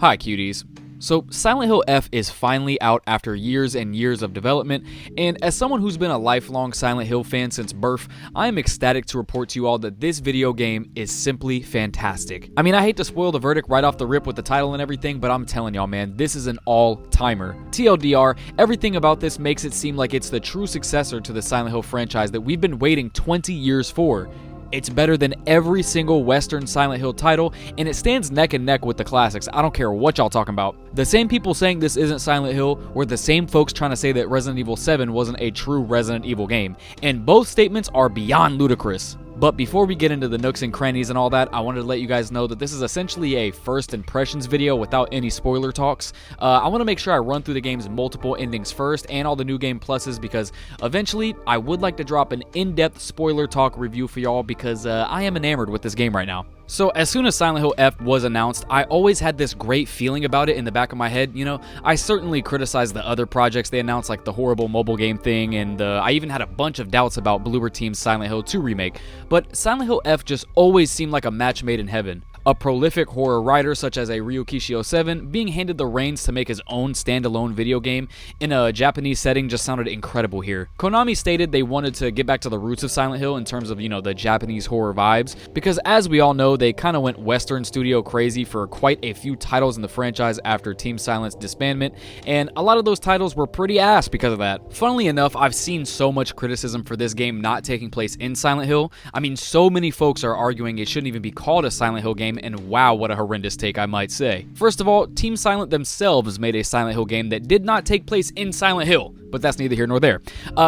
Hi cuties. So Silent Hill F is finally out after years and years of development, and as someone who's been a lifelong Silent Hill fan since birth, I am ecstatic to report to you all that this video game is simply fantastic. I mean, I hate to spoil the verdict right off the rip with the title and everything, but I'm telling y'all, man, this is an all-timer. TLDR, everything about this makes it seem like it's the true successor to the Silent Hill franchise that we've been waiting 20 years for. It's better than every single Western Silent Hill title, and it stands neck and neck with the classics. I don't care what y'all talking about. The same people saying this isn't Silent Hill were the same folks trying to say that Resident Evil 7 wasn't a true Resident Evil game, and both statements are beyond ludicrous. But before we get into the nooks and crannies and all that, I wanted to let you guys know that this is essentially a first impressions video without any spoiler talks. I want to make sure I run through the game's multiple endings first and all the new game pluses, because eventually I would like to drop an in-depth spoiler talk review for y'all, because I am enamored with this game right now. So as soon as Silent Hill F was announced, I always had this great feeling about it in the back of my head. You know, I certainly criticized the other projects they announced, like the horrible mobile game thing, and I even had a bunch of doubts about Bloober Team's Silent Hill 2 remake. But Silent Hill F just always seemed like a match made in heaven. A prolific horror writer such as a Ryukishio 7 being handed the reins to make his own standalone video game in a Japanese setting just sounded incredible here. Konami stated they wanted to get back to the roots of Silent Hill in terms of, you know, the Japanese horror vibes, because as we all know, they kind of went Western studio crazy for quite a few titles in the franchise after Team Silent's disbandment, and a lot of those titles were pretty ass because of that. Funnily enough, I've seen so much criticism for this game not taking place in Silent Hill. I mean, so many folks are arguing it shouldn't even be called a Silent Hill game, and wow, what a horrendous take, I might say. First of all, Team Silent themselves made a Silent Hill game that did not take place in Silent Hill, but that's neither here nor there.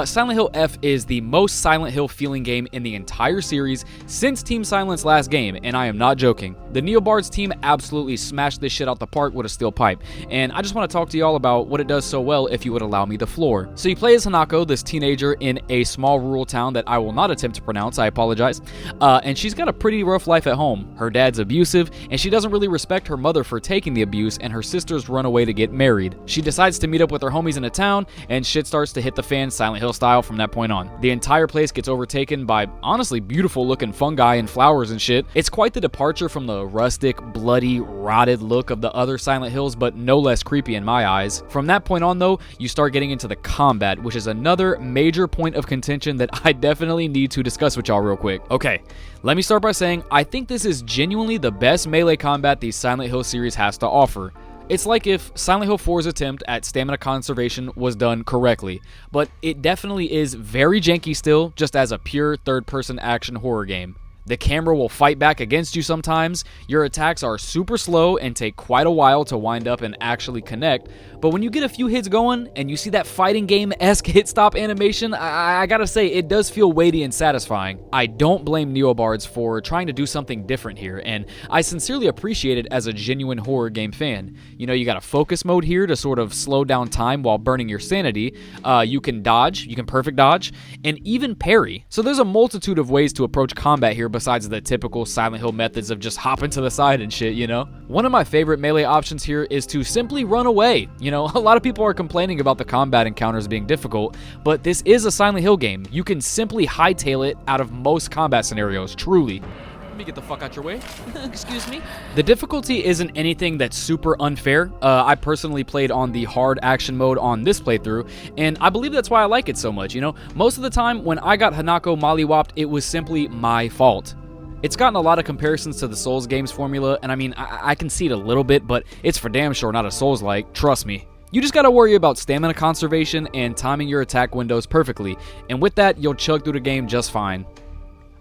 Silent Hill F is the most Silent Hill feeling game in the entire series since Team Silent's last game, and I am not joking. The Neobards team absolutely smashed this shit out the park with a steel pipe, and I just want to talk to y'all about what it does so well if you would allow me the floor. So you play as Hanako, this teenager in a small rural town that I will not attempt to pronounce, I apologize, and she's got a pretty rough life at home. Her dad's abusive, and she doesn't really respect her mother for taking the abuse, and her sisters run away to get married. She decides to meet up with her homies in a town, and shit starts to hit the fan Silent Hill style from that point on. The entire place gets overtaken by honestly beautiful looking fungi and flowers and shit. It's quite the departure from the rustic, bloody, rotted look of the other Silent Hills, but no less creepy in my eyes. From that point on though, you start getting into the combat, which is another major point of contention that I definitely need to discuss with y'all real quick. Okay, let me start by saying I think this is genuinely the best melee combat the Silent Hill series has to offer. It's like if Silent Hill 4's attempt at stamina conservation was done correctly, but it definitely is very janky still, just as a pure third-person action horror game. The camera will fight back against you sometimes, your attacks are super slow and take quite a while to wind up and actually connect, but when you get a few hits going and you see that fighting game-esque hit stop animation, I gotta say, it does feel weighty and satisfying. I don't blame Neobards for trying to do something different here, and I sincerely appreciate it as a genuine horror game fan. You know, you got a focus mode here to sort of slow down time while burning your sanity, you can dodge, you can perfect dodge, and even parry. So there's a multitude of ways to approach combat here besides the typical Silent Hill methods of just hopping to the side and shit, you know? One of my favorite melee options here is to simply run away. You know, a lot of people are complaining about the combat encounters being difficult, but this is a Silent Hill game. You can simply hightail it out of most combat scenarios, truly. Let me get the fuck out your way. Excuse me. The difficulty isn't anything that's super unfair. I personally played on the hard action mode on this playthrough, and I believe that's why I like it so much, you know? Most of the time, when I got Hanako mollywopped, it was simply my fault. It's gotten a lot of comparisons to the Souls games formula, and I mean, I can see it a little bit, but it's for damn sure not a Souls-like, trust me. You just gotta worry about stamina conservation and timing your attack windows perfectly, and with that, you'll chug through the game just fine.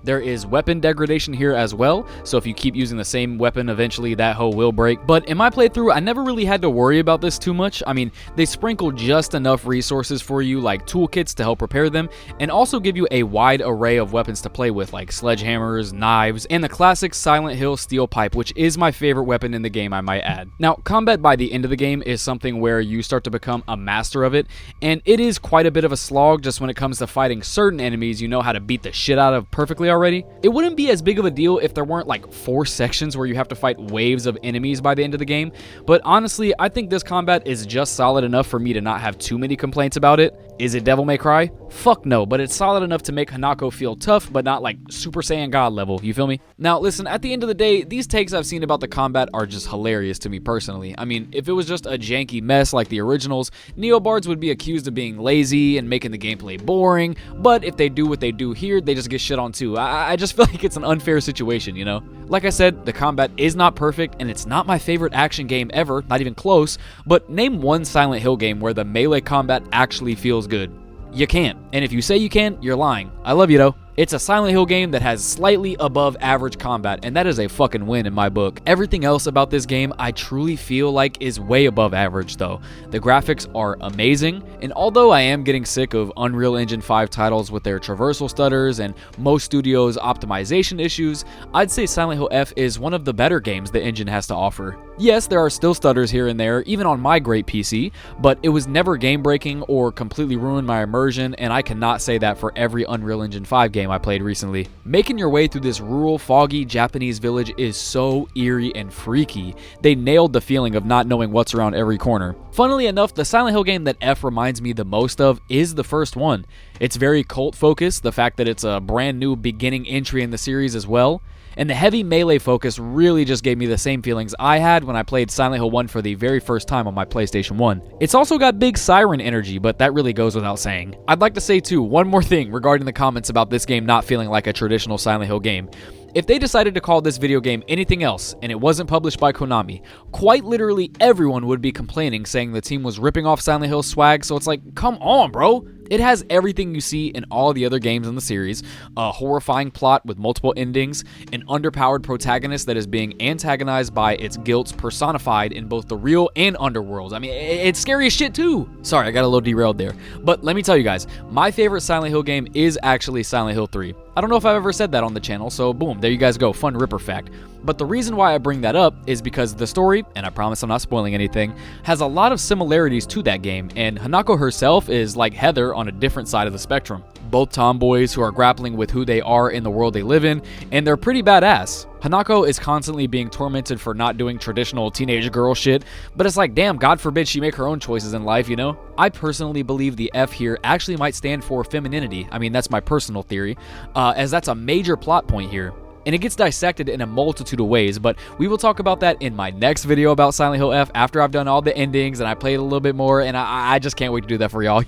There is weapon degradation here as well, so if you keep using the same weapon, eventually that hoe will break. But in my playthrough, I never really had to worry about this too much. I mean, they sprinkle just enough resources for you, like toolkits to help repair them, and also give you a wide array of weapons to play with, like sledgehammers, knives, and the classic Silent Hill steel pipe, which is my favorite weapon in the game, I might add. Now, combat by the end of the game is something where you start to become a master of it, and it is quite a bit of a slog just when it comes to fighting certain enemies you know how to beat the shit out of perfectly gameplay already. It wouldn't be as big of a deal if there weren't like 4 sections where you have to fight waves of enemies by the end of the game, but honestly, I think this combat is just solid enough for me to not have too many complaints about it. Is it Devil May Cry? Fuck no, but it's solid enough to make Hanako feel tough, but not like Super Saiyan God level, you feel me? Now listen, at the end of the day, these takes I've seen about the combat are just hilarious to me personally. I mean, if it was just a janky mess like the originals, Neobards would be accused of being lazy and making the gameplay boring, but if they do what they do here, they just get shit on too. I just feel like it's an unfair situation, you know? Like I said, the combat is not perfect, and it's not my favorite action game ever, not even close, but name one Silent Hill game where the melee combat actually feels good. You can't, and if you say you can, you're lying. I love you though. It's a Silent Hill game that has slightly above average combat, and that is a fucking win in my book. Everything else about this game I truly feel like is way above average though. The graphics are amazing, and although I am getting sick of Unreal Engine 5 titles with their traversal stutters and most studios' optimization issues, I'd say Silent Hill F is one of the better games the engine has to offer. Yes, there are still stutters here and there, even on my great PC, but it was never game-breaking or completely ruined my immersion, and I cannot say that for every Unreal Engine 5 game I played recently. Making your way through this rural, foggy Japanese village is so eerie and freaky. They nailed the feeling of not knowing what's around every corner. Funnily enough, the Silent Hill game that F reminds me the most of is the first one. It's very cult-focused, the fact that it's a brand new beginning entry in the series as well. And the heavy melee focus really just gave me the same feelings I had when I played Silent Hill 1 for the very first time on my PlayStation 1. It's also got big siren energy, but that really goes without saying. I'd like to say too, one more thing regarding the comments about this game not feeling like a traditional Silent Hill game. If they decided to call this video game anything else, and it wasn't published by Konami, quite literally everyone would be complaining, saying the team was ripping off Silent Hill swag, so it's like, come on, bro. It has everything you see in all the other games in the series, a horrifying plot with multiple endings, an underpowered protagonist that is being antagonized by its guilt personified in both the real and underworlds. I mean, it's scary as shit too. Sorry, I got a little derailed there. But let me tell you guys, my favorite Silent Hill game is actually Silent Hill 3. I don't know if I've ever said that on the channel, so boom, there you guys go, fun Ripper fact. But the reason why I bring that up is because the story, and I promise I'm not spoiling anything, has a lot of similarities to that game, and Hanako herself is like Heather on a different side of the spectrum. Both tomboys who are grappling with who they are in the world they live in, and they're pretty badass. Hanako is constantly being tormented for not doing traditional teenage girl shit, but it's like, damn, God forbid she make her own choices in life, you know? I personally believe the F here actually might stand for femininity. I mean, that's my personal theory, as that's a major plot point here. And it gets dissected in a multitude of ways, but we will talk about that in my next video about Silent Hill F after I've done all the endings and I played a little bit more, and I just can't wait to do that for y'all.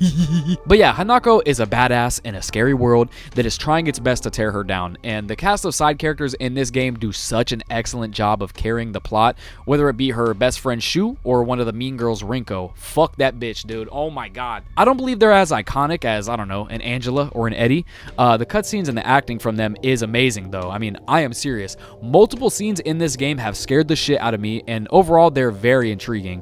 But yeah, Hanako is a badass in a scary world that is trying its best to tear her down, and the cast of side characters in this game do such an excellent job of carrying the plot, whether it be her best friend Shu or one of the mean girls, Rinko. Fuck that bitch, dude. Oh my god. I don't believe they're as iconic as, I don't know, an Angela or an Eddie. The cutscenes and the acting from them is amazing though. I mean, I am serious. Multiple scenes in this game have scared the shit out of me, and overall they're very intriguing.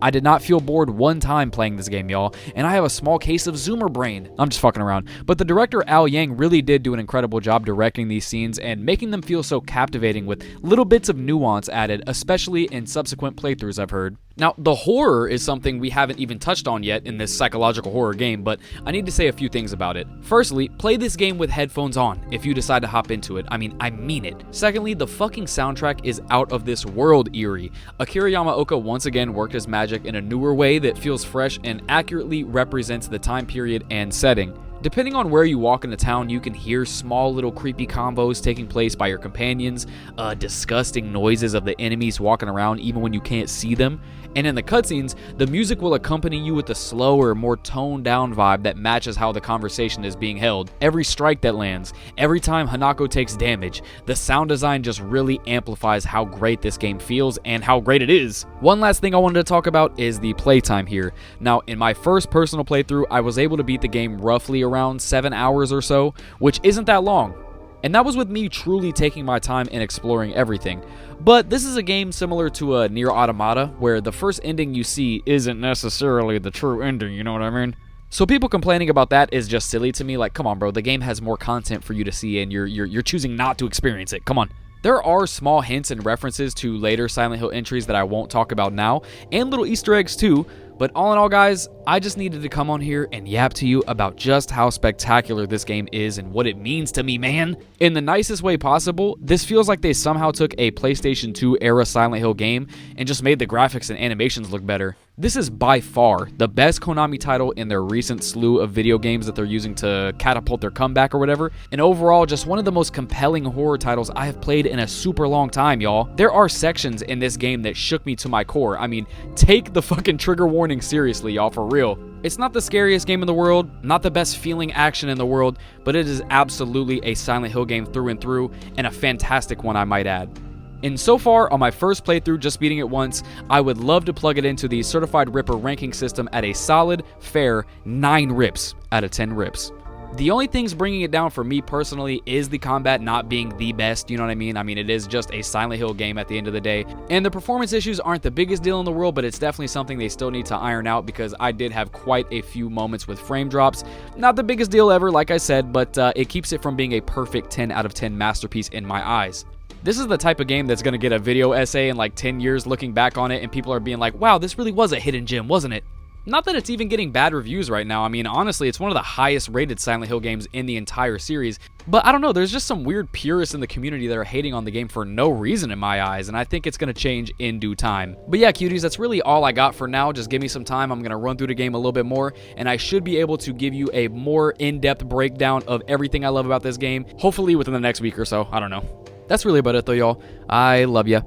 I did not feel bored one time playing this game, y'all, and I have a small case of Zoomer brain. I'm just fucking around. But the director Al Yang really did do an incredible job directing these scenes and making them feel so captivating with little bits of nuance added, especially in subsequent playthroughs I've heard. Now, the horror is something we haven't even touched on yet in this psychological horror game, but I need to say a few things about it. Firstly, play this game with headphones on if you decide to hop into it. I mean it. Secondly, the fucking soundtrack is out of this world eerie. Akira Yamaoka once again worked his magic in a newer way that feels fresh and accurately represents the time period and setting. Depending on where you walk into town, you can hear small little creepy combos taking place by your companions, disgusting noises of the enemies walking around even when you can't see them, and in the cutscenes, the music will accompany you with a slower, more toned down vibe that matches how the conversation is being held. Every strike that lands, every time Hanako takes damage, the sound design just really amplifies how great this game feels and how great it is. One last thing I wanted to talk about is the playtime here. Now, in my first personal playthrough, I was able to beat the game roughly around 7 hours or so, which isn't that long. And that was with me truly taking my time and exploring everything. But this is a game similar to a Nier Automata, where the first ending you see isn't necessarily the true ending, you know what I mean? So people complaining about that is just silly to me. Like, come on, bro, the game has more content for you to see and you're choosing not to experience it. Come on. There are small hints and references to later Silent Hill entries that I won't talk about now, and little Easter eggs too, But all in all, guys, I just needed to come on here and yap to you about just how spectacular this game is and what it means to me, man. In the nicest way possible, this feels like they somehow took a PlayStation 2 era Silent Hill game and just made the graphics and animations look better. This is by far the best Konami title in their recent slew of video games that they're using to catapult their comeback or whatever, and overall just one of the most compelling horror titles I have played in a super long time, y'all. There are sections in this game that shook me to my core. I mean, take the fucking trigger warning seriously, y'all, for real. It's not the scariest game in the world, not the best feeling action in the world, but it is absolutely a Silent Hill game through and through, and a fantastic one, I might add. And so far, on my first playthrough, just beating it once, I would love to plug it into the Certified Ripper ranking system at a solid, fair 9 rips out of 10 rips. The only things bringing it down for me personally is the combat not being the best, you know what I mean? I mean, it is just a Silent Hill game at the end of the day. And the performance issues aren't the biggest deal in the world, but it's definitely something they still need to iron out because I did have quite a few moments with frame drops. Not the biggest deal ever, like I said, but it keeps it from being a perfect 10 out of 10 masterpiece in my eyes. This is the type of game that's going to get a video essay in like 10 years looking back on it and people are being like, wow, this really was a hidden gem, wasn't it? Not that it's even getting bad reviews right now. I mean, honestly, it's one of the highest rated Silent Hill games in the entire series. But I don't know, there's just some weird purists in the community that are hating on the game for no reason in my eyes, and I think it's going to change in due time. But yeah, cuties, that's really all I got for now. Just give me some time. I'm going to run through the game a little bit more, and I should be able to give you a more in-depth breakdown of everything I love about this game, hopefully within the next week or so. I don't know. That's really about it though, y'all. I love ya.